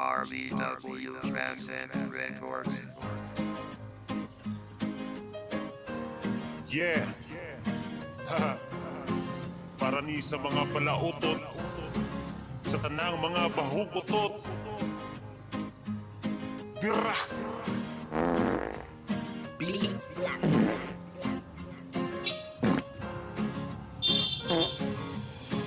RBW Transcend Records. Yeah. Haha. Para ni sa mga palautot, sa tanang mga bahukotot. Bira.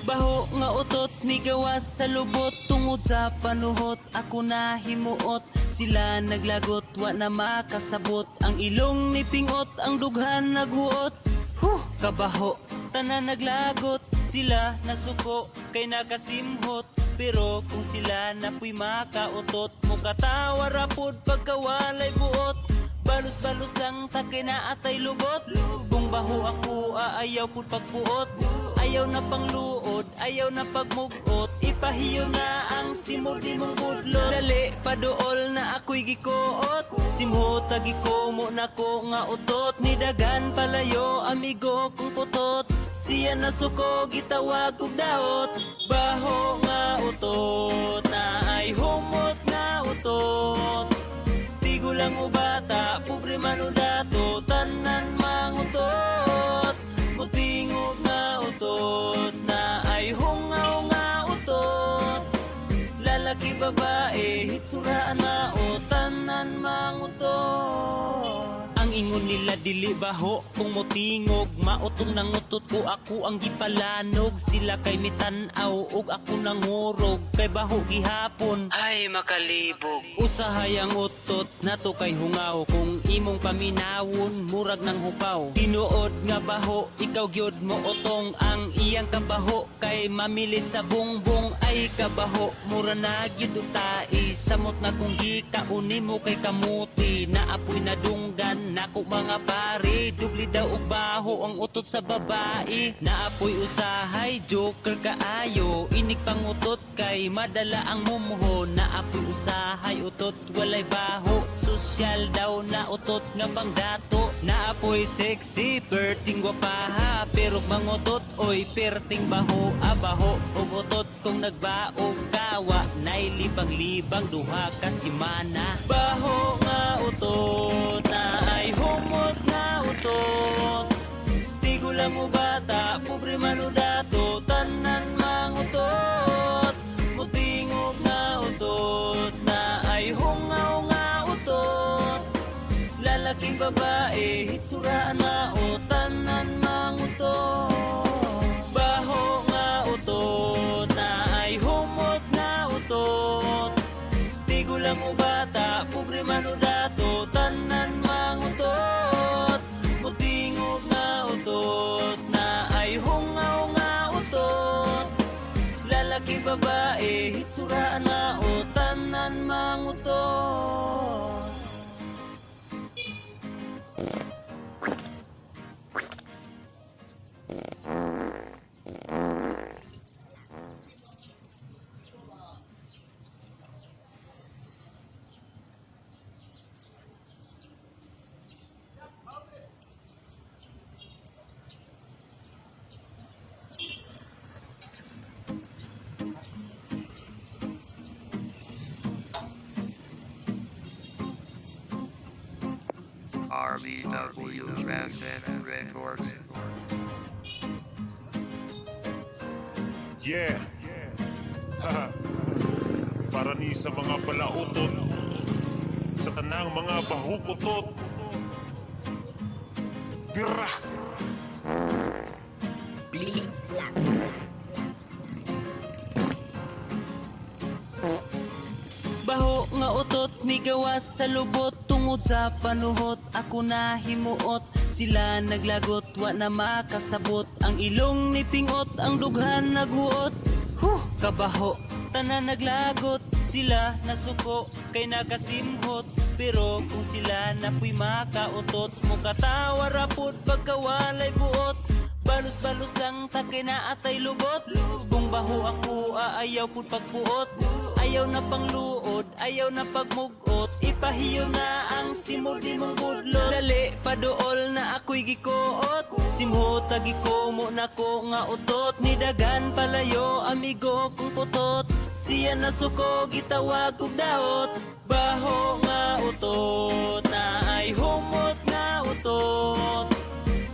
Baho nga utot ni gawas sa lubot tungod sa panuhot ako na himuot sila naglagot wa na makasabot ang ilong ni pingot ang dughan naghuot kabaho tanan naglagot sila nasuko kay nakasimhot pero kung sila napuy makautot mukatawa rapod pagkawalay buot balos-balos lang takay na atay lubot kung baho ako aayaw pud pagpuot ayaw na pangluod, ayaw na pagmugot ipahiyo na ang simod ni mong budlot dali paduol na ako'y gikuot simhot agikomo na ko nga utot nidagan palayo amigo kong putot siya na suko gitawag kog daot baho nga utot na ay humot nga utot tigo lang o bata pobre man o dato tanan mangutot mutingog nga utot na ay hungaw nga utot lalaki babae hitsuraan na o tanan mangutot ang ingon nila dili baho kung mutingog mautong nangutot ko ako ang gipalanog sila kay mitanaw ug ako nangurog kay baho gihapon ay makalibog usahay ang utot nato kay hungaw kung imong paminawon murag nang hupaw tinuod nga baho ikaw gyud mo utong ang iyang kabaho kay mamilit sa bungbong ay kabaho mura na gyud tai samot na kung gikauni mo kay kamuti naapoy na dunggan nako mga pare dubli daw og baho ang utot sa babae naapoy usahay joker kaayo inig pangutot kay madala ang mumho naapoy usahay utot walay baho sosyal daw na utot nga pangdato naapoy sexy perting gwapaha pero mangutot oy perting baho abaho og utot kung nagbaog kawa nay libang-libang duha ka semana baho nga utot na ay humot nga utot tigo lang mo bata pobre man o dato tanan mangutot mutingog nga utot na ay hungaw nga utot lalaki babae hitsuraan na o tanan mangutot baho nga utot na ay humot nga utot tigo lang mo bata pobre man o dato tanan mangutot mutingog nga utot na ay hungaw nga utot lalaki babae hitsuraan na o tanan mangutot RBW Transcend Records. Yeah. Haha. Para ni sa mga palautot, sa tanang mga bahukotot. Bira. baho nga utot ni gawas sa lubot tungod sa panuhot ako na himuot sila naglagot wa na makasabot ang ilong ni pingot ang dughan naghuot kabaho tanan naglagot sila nasuko kay nakasimhot pero kung sila napuy makautot mukatawa rapod pagkawalay buot balos-balos lang takay na atay lubot kung baho ako aayaw pud pagpuot ayaw na pangluod ayaw na pagmugot ipahiyo na ang simod ni mong budlot. Dali paduol na ako'y gikuot, simhot agikomo na ko nga utot. Nidagan palayo amigo kong putot, siya na suko gitawag kog daot. Baho nga utot na ay humot nga utot,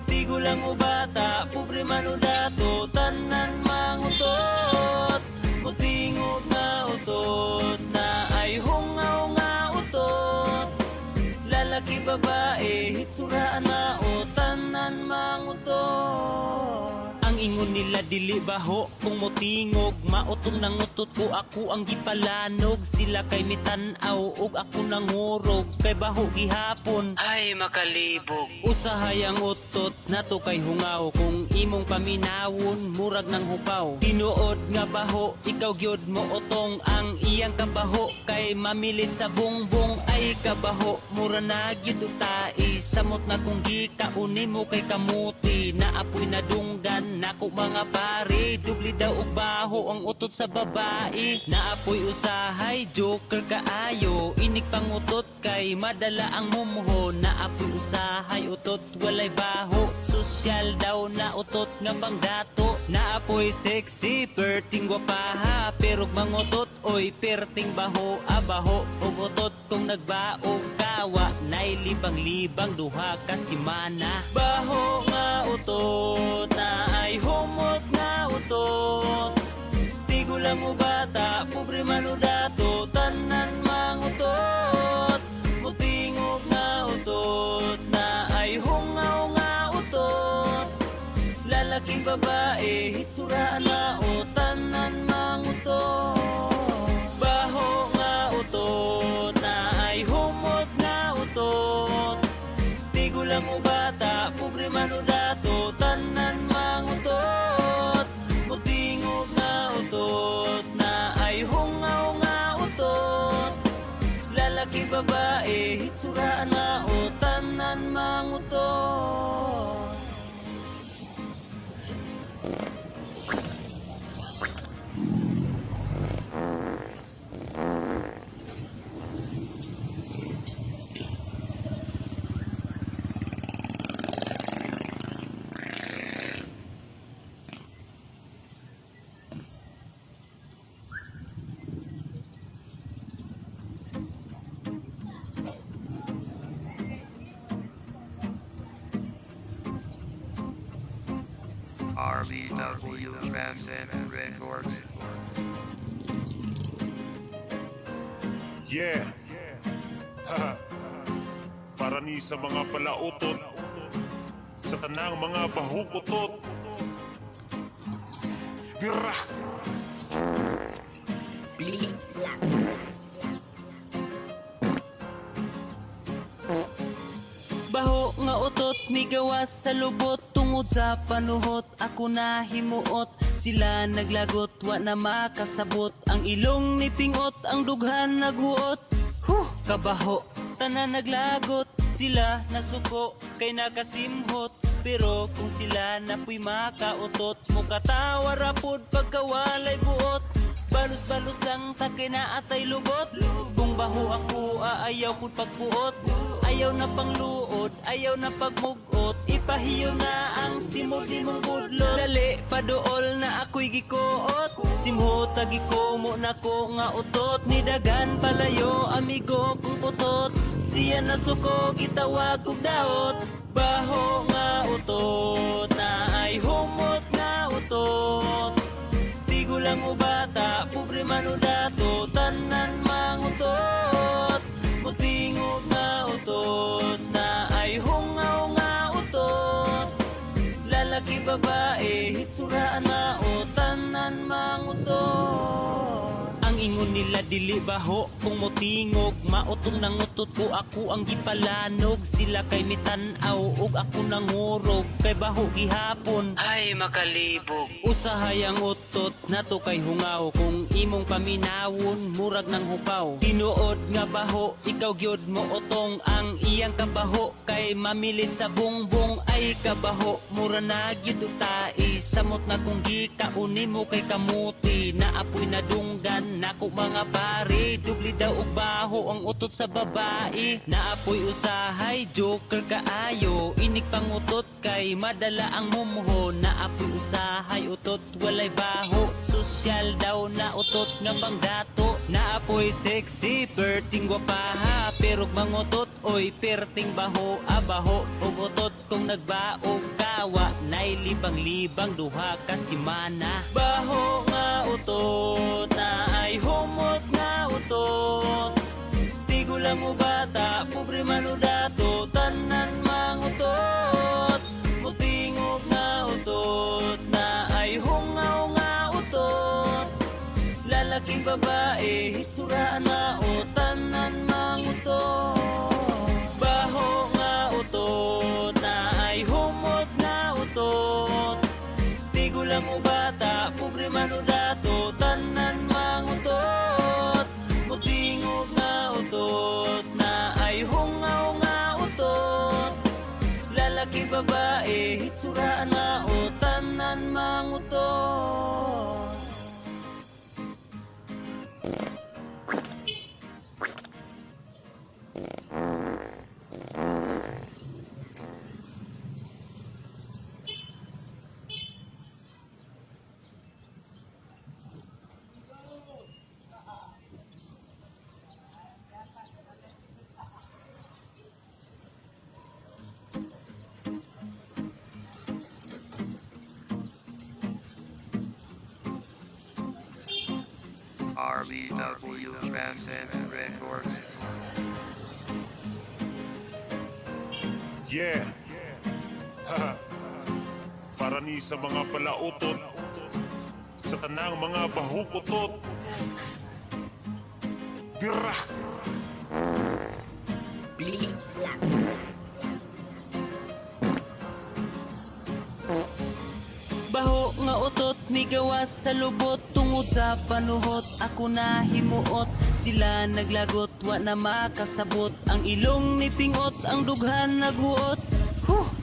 tigulang o bata, pobre man o dato, tanan mangutot. Mutingog nga utot na ay hungaw nga utot, lalaki babae hitsuraan na o tanan mangutot. Ang ingon nila dili baho kung mutingog, mautong nangutot ko ako ang gipalanog. Sila kay mitanaw ug ako nangurog, kay baho gihapon ay makalibog. Usahay ang utot nato kay hungaw, kung imong paminawon murag ng hupaw. Tinuod nga baho ikaw gyud mo utong, ang iyang kabaho kay mamilit sa bungbong ay kabaho. Mura na gyud og tai, samot na kung gikauni mo kay kamuti, naapoy na dunggan nako mga pare. Dubli daw og baho ang utot sa babae, naapoy usahay joker kaayo. Inig pangutot kay madala ang mumho, naapoy usahay utot walay baho. Sosyal daw na utot nga pangdato, naapoy sexy perting gwapaha. Pero mangutot oy perting baho, abaho og utot kung nagbaog kawa, nay libang-libang duha ka simana. Baho nga utot na ay humot nga utot, tigulang mo bata, pobre man o dato, tanan mangutot. Mutingog nga utot na ay hungaw nga utot, lalaki babae hitsuraan na o tanan mangutot. Baho nga utot na ay humot nga utot, tigulang mo bata, pobre man o dato, tanan mangutot. Mutingog nga utot na ay hungaw nga utot, lalaki babae hitsuraan na o tanan mangutot. RBW Transcend Records. Yeah. Haha. Para ni sa mga palautot, sa tanang mga bahukutot. Birah! Baho nga utot migawas sa lubot, tungod sa panuhot ako na himuot. Sila naglagot wa na makasabot, ang ilong ni pingot ang dughan naghuot. Kabaho tanan naglagot, sila nasuko kay nakasimhot. Pero kung sila napuy makautot, mukatawa rapod pagkawalay buot. Balos-balos lang takay na atay lubot, kung baho ako aayaw pud pagbuot. Ayaw na pangluod, ayaw na pagmugot, ipahiyo na ang simod ni mong budlot. Dali paduol na ako'y gikuot, simhot agikomo na ko nga utot. Nidagan palayo amigo kong putot, siya na suko gitawag kog daot. Baho nga utot na ay humot nga utot, tigulang o bata, pobre man o dato, tanan mangutot. Mutingog nga utot na ay hungaw nga utot, lalaki babae hitsuraan na o tanan mangutot. Ang ingon nila dili baho kung mutingog, mautong nangutot ko ako ang gipalanog. Sila kay mitanaw ug ako nangurog, kay baho gihapon ay makalibog. Usahay ang utot nato kay hungaw, kung imong paminawon murag ng hupaw. Tinuod nga baho ikaw gyud mo utong, ang iyang kabaho kay mamilit sa bungbong ay kabaho. Mura na gyud og tai, samot na kung gikauni mo kay kamuti, naapoy na dunggan na nako mga pare. Dubli daw og baho ang utot sa babae. Naapoy usahay, joker kaayo. Inig pangutot kay madala ang mumho. Naapoy usahay, utot walay baho. Sosyal daw na utot nga pangdato. Naapoy sexy, perting gwapaha. Pero mangutot, oy perting baho. Abaho, og utot kung nagbaog kawa. Nay libang-libang duha ka simana. Baho nga utot, na ay humot nga utot. Tigo lang mo bata, pobre manudato. Tanan mangutot, mutingog nga utot. Na ay hungaw nga utot. Lalaking babae, hitsuraan na o tanan mangutot. Baho nga utot, na ay humot nga utot. Tigo lang mo bata, pobre manudato. Tanan mangutot, mutingog nga utot. Na ay hungaw nga utot. Lalaki babae, hitsuraan na o tanan mangutot. RBW Transcend Records. Yeah. Haha. Para ni sa mga palautot, sa tanang mga bahukotot. Birah! Baho nga utot, ni gawas sa lubot. Tungod sa panuhot, ako na himuot. Sila naglagot, wa na makasabot. Ang ilong ni pingot, ang dughan naghuot.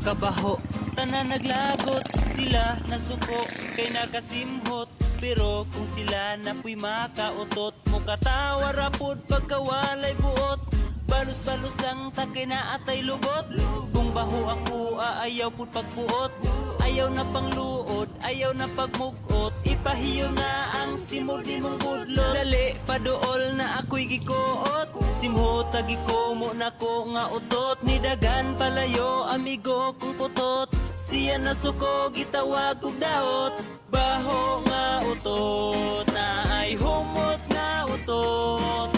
Kabaho, tanan naglagot. Sila nasuko, kay nakasimhot. Pero kung sila napuy makautot, mukatawa rapod pagkawalay buot. Balos-balos lang takay na atay lubot. Kung baho ako, aayaw pud pagpuot. Ayaw na pangluod, ayaw na pagmugot. Ipahiyo na ang simod ni mong budlot. Dali, paduol na ako'y gikuot. Simhot, agikomo na ko nga utot. Nidagan palayo, amigo kong putot. Siya na suko, gitawag kong daot. Baho nga utot, na ay humot nga utot.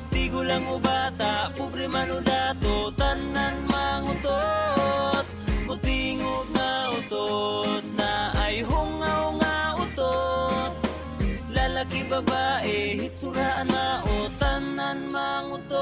Tigo lang mo bata, pobre manudato. Tanan mangutot, mutingog nga utot. Na ay hungaw nga utot. Lalaki babae, hitsuraan na o tanan mangutot.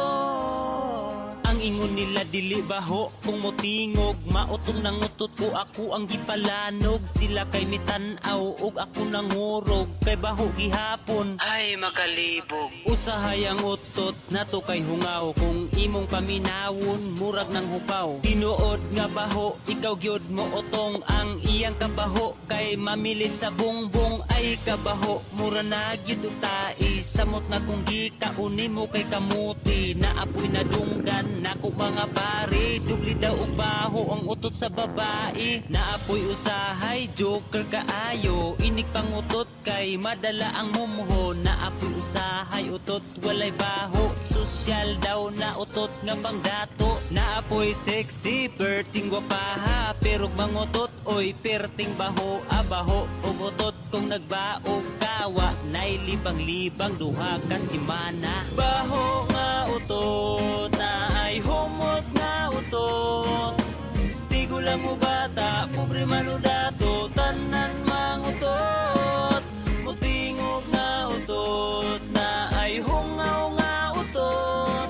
Ang ingon nila dili baho kung motingog. Mautong nangutot ko, ako ang gipalanog. Sila kay mitanaw ug ako nangurog. Kay baho gihapon ay makalibog. Usahay ang utot nato kay hungaw. Kung imong paminawon murag ng hupaw. Tinuod nga baho, ikaw gyud mo utong. Ang iyang kabaho kay mamilit sa bungbong. Ay kabaho, mura na gyud og tai. Samot na kung gikauni mo kay kamuti. Naapoy na dunggan nako mga pare. Dubli daw og baho ang utot sa babae. Naapoy usahay, joker kaayo. Inig pangutot kay madala ang mumho. Naapoy usahay, utot walay baho. Sosyal daw na utot nga pangdato. Naapoy sexy, perting gwapaha. Pero mangutot, oy perting baho. Abaho, og utot kung nagbaog kawa. Nay libang-libang duha ka simana. Baho nga utot, na ay humot nga utot. Tigo lang mo bata, pobre manudato. Tanan mangutot, mutingog nga utot. Na ay hungaw nga utot.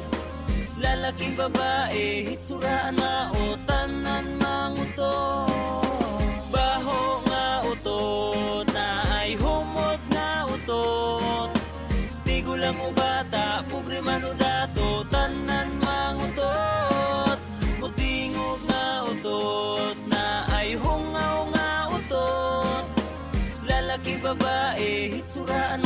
Lalaking babae, hitsuraan na o tanan mangutot. Baho nga utot, na ay humot nga utot. Tigo lang mo bata, pobre manudato. Tanan mangutot, mutingog nga utot. Na ay hungaw nga utot. Lalaki babae, hitsuraan